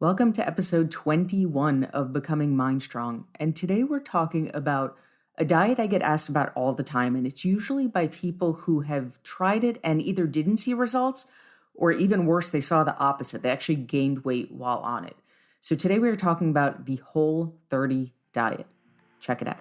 Welcome to episode 21 of Becoming MindStrong. And today we're talking about a diet I get asked about all the time, and it's usually by people who have tried it and either didn't see results, or even worse, they saw the opposite. They actually gained weight while on it. So today we are talking about the Whole30 diet. Check it out.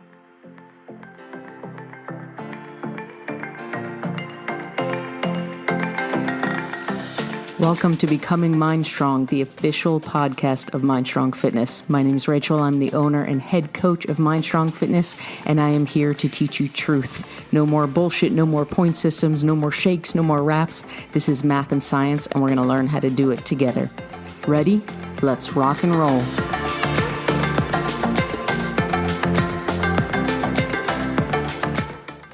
Welcome to Becoming MindStrong, the official podcast of MindStrong Fitness. My name is Rachel. I'm the owner and head coach of MindStrong Fitness, and I am here to teach you truth. No more bullshit, no more point systems, no more shakes, no more raps. This is math and science, and we're going to learn how to do it together. Ready? Let's rock and roll.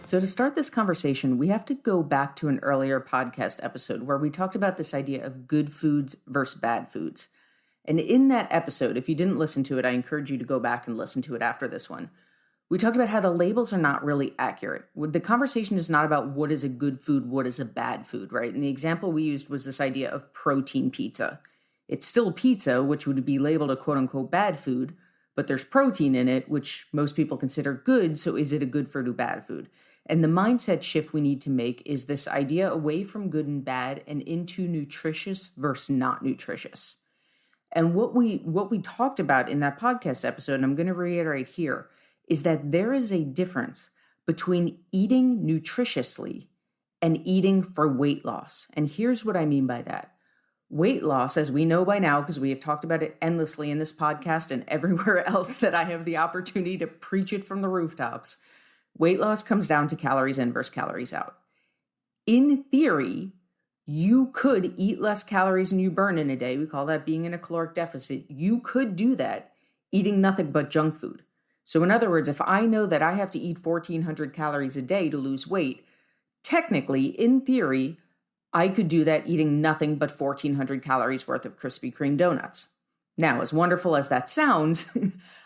So to start this conversation, we have to go back to an earlier podcast episode where we talked about this idea of good foods versus bad foods. And in that episode, if you didn't listen to it, I encourage you to go back and listen to it after this one. We talked about how the labels are not really accurate. The conversation is not about what is a good food, what is a bad food, right? And the example we used was this idea of protein pizza. It's still pizza, which would be labeled a quote-unquote bad food, but there's protein in it, which most people consider good, so is it a good food or bad food? And the mindset shift we need to make is this idea away from good and bad and into nutritious versus not nutritious. And what we talked about in that podcast episode, and I'm going to reiterate here, is that there is a difference between eating nutritiously and eating for weight loss. And here's what I mean by that. Weight loss, as we know by now, because we have talked about it endlessly in this podcast and everywhere else that I have the opportunity to preach it from the rooftops, weight loss comes down to calories in versus calories out. In theory, you could eat less calories than you burn in a day. We call that being in a caloric deficit. You could do that eating nothing but junk food. So in other words, if I know that I have to eat 1,400 calories a day to lose weight, technically, in theory, I could do that eating nothing but 1,400 calories worth of Krispy Kreme donuts. Now, as wonderful as that sounds,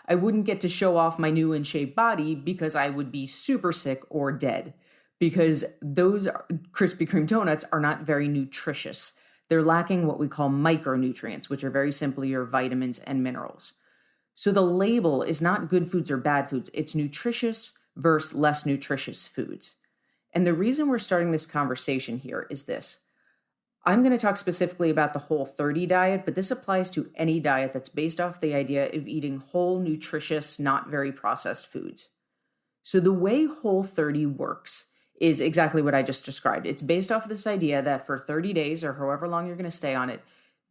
I wouldn't get to show off my new in shape body because I would be super sick or dead, because those Krispy Kreme donuts are not very nutritious. They're lacking what we call micronutrients, which are very simply your vitamins and minerals. So the label is not good foods or bad foods. It's nutritious versus less nutritious foods. And the reason we're starting this conversation here is this. I'm going to talk specifically about the Whole30 diet, but this applies to any diet that's based off the idea of eating whole, nutritious, not very processed foods. So the way Whole30 works is exactly what I just described. It's based off of this idea that for 30 days or however long you're going to stay on it,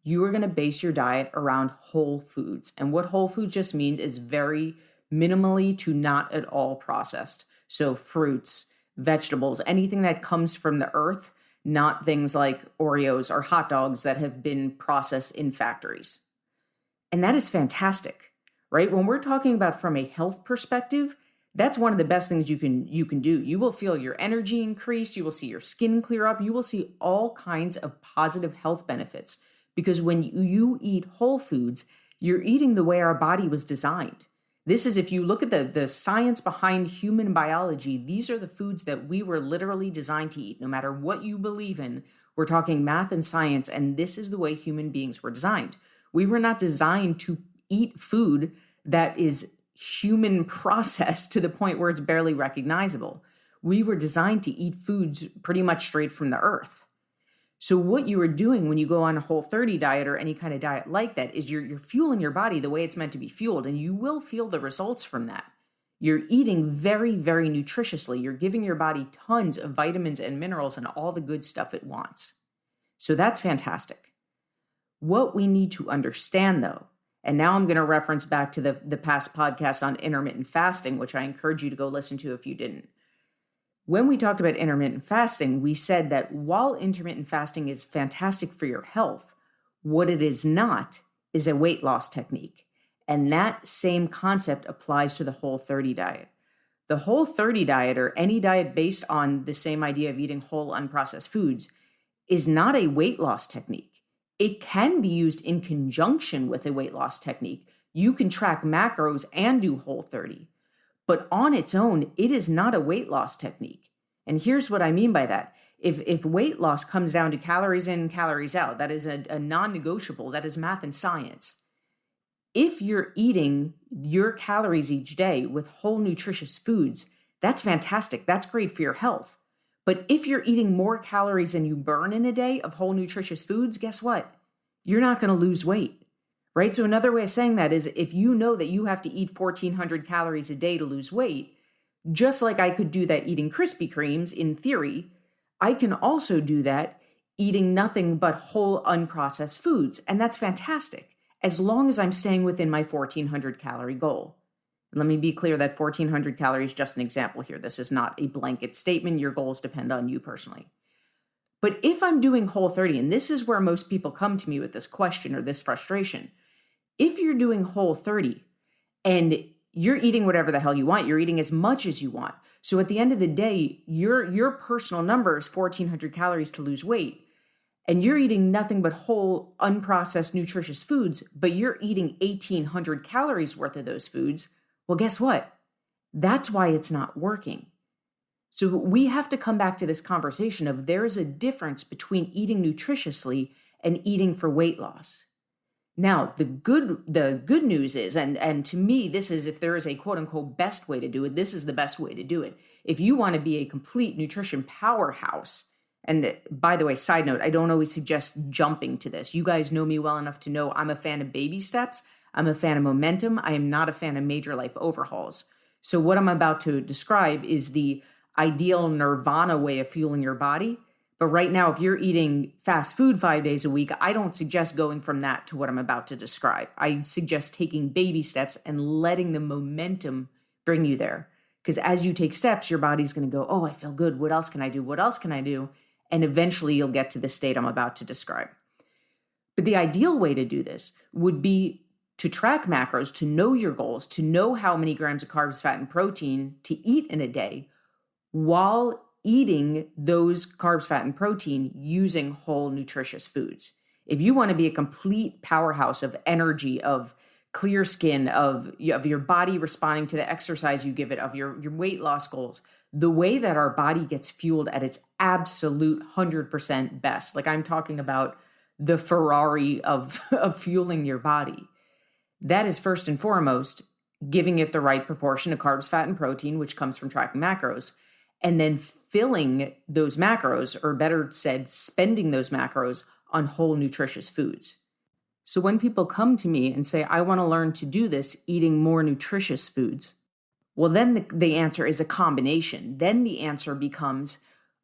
you are going to base your diet around whole foods. And what whole food just means is very minimally to not at all processed. So fruits, vegetables, anything that comes from the earth, not things like Oreos or hot dogs that have been processed in factories. And that is fantastic, right? When we're talking about from a health perspective, that's one of the best things you can do. You will feel your energy increased. You will see your skin clear up. You will see all kinds of positive health benefits because when you eat whole foods, you're eating the way our body was designed. This is, if you look at the science behind human biology, these are the foods that we were literally designed to eat. No matter what you believe in, we're talking math and science, and this is the way human beings were designed. We were not designed to eat food that is human processed to the point where it's barely recognizable. We were designed to eat foods pretty much straight from the earth. So what you are doing when you go on a Whole30 diet or any kind of diet like that is you're fueling your body the way it's meant to be fueled, and you will feel the results from that. You're eating very, very nutritiously. You're giving your body tons of vitamins and minerals and all the good stuff it wants. So that's fantastic. What we need to understand, though, and now I'm going to reference back to the past podcast on intermittent fasting, which I encourage you to go listen to if you didn't. When we talked about intermittent fasting, we said that while intermittent fasting is fantastic for your health, what it is not is a weight loss technique. And that same concept applies to the Whole30 diet. The Whole30 diet, or any diet based on the same idea of eating whole, unprocessed foods, is not a weight loss technique. It can be used in conjunction with a weight loss technique. You can track macros and do Whole30. But on its own, it is not a weight loss technique. And here's what I mean by that. If weight loss comes down to calories in, calories out, that is a non-negotiable, that is math and science. If you're eating your calories each day with whole nutritious foods, that's fantastic. That's great for your health. But if you're eating more calories than you burn in a day of whole nutritious foods, guess what? You're not going to lose weight, right? So another way of saying that is if you know that you have to eat 1,400 calories a day to lose weight, just like I could do that eating Krispy Kremes in theory, I can also do that eating nothing but whole unprocessed foods. And that's fantastic, as long as I'm staying within my 1,400 calorie goal. And let me be clear that 1,400 calories is just an example here. This is not a blanket statement. Your goals depend on you personally. But if I'm doing Whole30, and this is where most people come to me with this question or this frustration, if you're doing Whole30 and you're eating whatever the hell you want, you're eating as much as you want. So at the end of the day, your personal number is 1,400 calories to lose weight. And you're eating nothing but whole, unprocessed, nutritious foods, but you're eating 1,800 calories worth of those foods. Well, guess what? That's why it's not working. So we have to come back to this conversation of there is a difference between eating nutritiously and eating for weight loss. Now, the good news is, and to me, this is, if there is a quote unquote best way to do it, this is the best way to do it. If you want to be a complete nutrition powerhouse, and by the way, side note, I don't always suggest jumping to this. You guys know me well enough to know I'm a fan of baby steps. I'm a fan of momentum. I am not a fan of major life overhauls. So what I'm about to describe is the ideal nirvana way of fueling your body. But right now, if you're eating fast food 5 days a week, I don't suggest going from that to what I'm about to describe. I suggest taking baby steps and letting the momentum bring you there. Because as you take steps, your body's going to go, oh, I feel good. What else can I do? What else can I do? And eventually you'll get to the state I'm about to describe. But the ideal way to do this would be to track macros, to know your goals, to know how many grams of carbs, fat, and protein to eat in a day while eating those carbs, fat, and protein using whole nutritious foods. If you want to be a complete powerhouse of energy, of clear skin, of your body responding to the exercise you give it, of your weight loss goals, the way that our body gets fueled at its absolute 100% best, like I'm talking about the Ferrari of fueling your body, that is first and foremost giving it the right proportion of carbs, fat, and protein, which comes from tracking macros, and then filling those macros, or better said, spending those macros on whole nutritious foods. So when people come to me and say, I want to learn to do this eating more nutritious foods, well, then the answer is a combination. Then the answer becomes,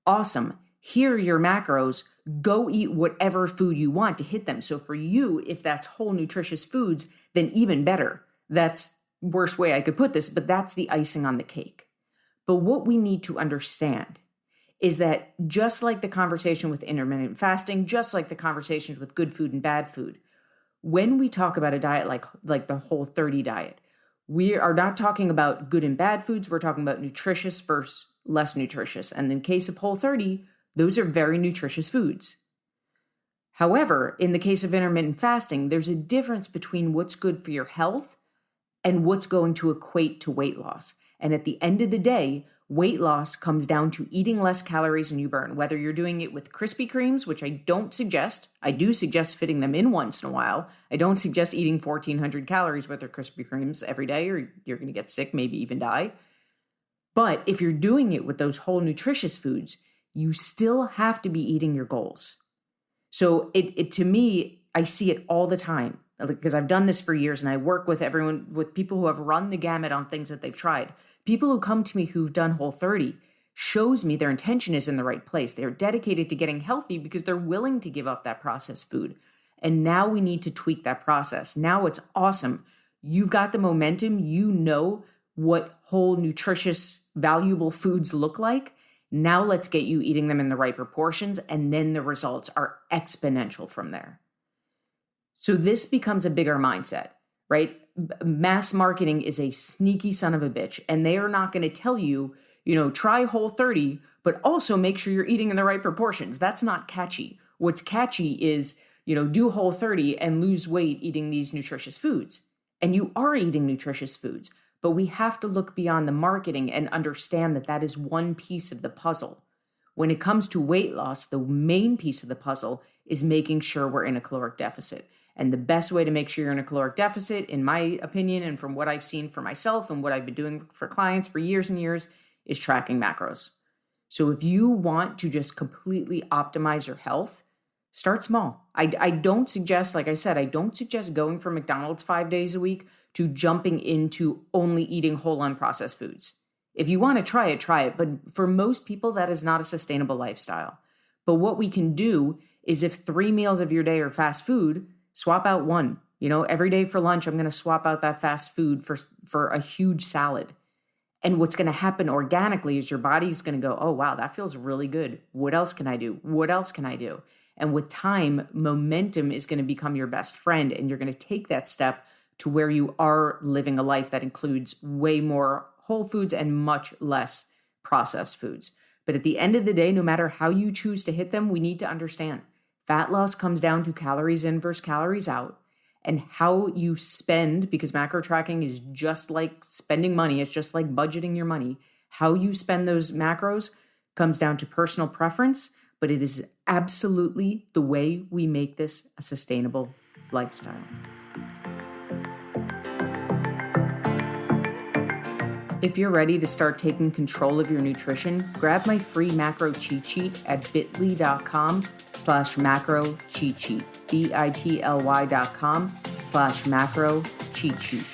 awesome, here are your macros, go eat whatever food you want to hit them. So for you, if that's whole nutritious foods, then even better. That's the worst way I could put this, but that's the icing on the cake. But what we need to understand is that just like the conversation with intermittent fasting, just like the conversations with good food and bad food, when we talk about a diet like the Whole30 diet, we are not talking about good and bad foods. We're talking about nutritious versus less nutritious. And in the case of Whole30, those are very nutritious foods. However, in the case of intermittent fasting, there's a difference between what's good for your health and what's going to equate to weight loss. And at the end of the day, weight loss comes down to eating less calories than you burn, whether you're doing it with Krispy Kremes, which I don't suggest. I do suggest fitting them in once in a while. I don't suggest eating 1,400 calories worth of Krispy Kremes every day, or you're going to get sick, maybe even die. But if you're doing it with those whole nutritious foods, you still have to be eating your goals. So it to me, I see it all the time because I've done this for years and I work with people who have run the gamut on things that they've tried. People who come to me who've done Whole30 shows me their intention is in the right place. They're dedicated to getting healthy because they're willing to give up that processed food. And now we need to tweak that process. Now it's awesome. You've got the momentum. You know what whole, nutritious, valuable foods look like. Now let's get you eating them in the right proportions, and then the results are exponential from there. So this becomes a bigger mindset, right? Mass marketing is a sneaky son of a bitch, and they are not going to tell you, try Whole30, but also make sure you're eating in the right proportions. That's not catchy. What's catchy is, do Whole30 and lose weight eating these nutritious foods. And you are eating nutritious foods. But we have to look beyond the marketing and understand that that is one piece of the puzzle. When it comes to weight loss, the main piece of the puzzle is making sure we're in a caloric deficit. And the best way to make sure you're in a caloric deficit, in my opinion, and from what I've seen for myself and what I've been doing for clients for years and years, is tracking macros. So if you want to just completely optimize your health, start small. I don't suggest, like I said, I don't suggest going from McDonald's 5 days a week to jumping into only eating whole unprocessed foods. If you want to try it. But for most people, that is not a sustainable lifestyle. But what we can do is if 3 meals of your day are fast food, swap out one. Every day for lunch, I'm going to swap out that fast food for a huge salad. And what's going to happen organically is your body's going to go, oh, wow, that feels really good. What else can I do? What else can I do? And with time, momentum is going to become your best friend. And you're going to take that step to where you are living a life that includes way more whole foods and much less processed foods. But at the end of the day, no matter how you choose to hit them, we need to understand fat loss comes down to calories in versus calories out. And how you spend, because macro tracking is just like spending money, it's just like budgeting your money. How you spend those macros comes down to personal preference, but it is absolutely the way we make this a sustainable lifestyle. If you're ready to start taking control of your nutrition, grab my free macro cheat sheet at bit.ly.com/macro cheat sheet, bity.com/macro cheat sheet.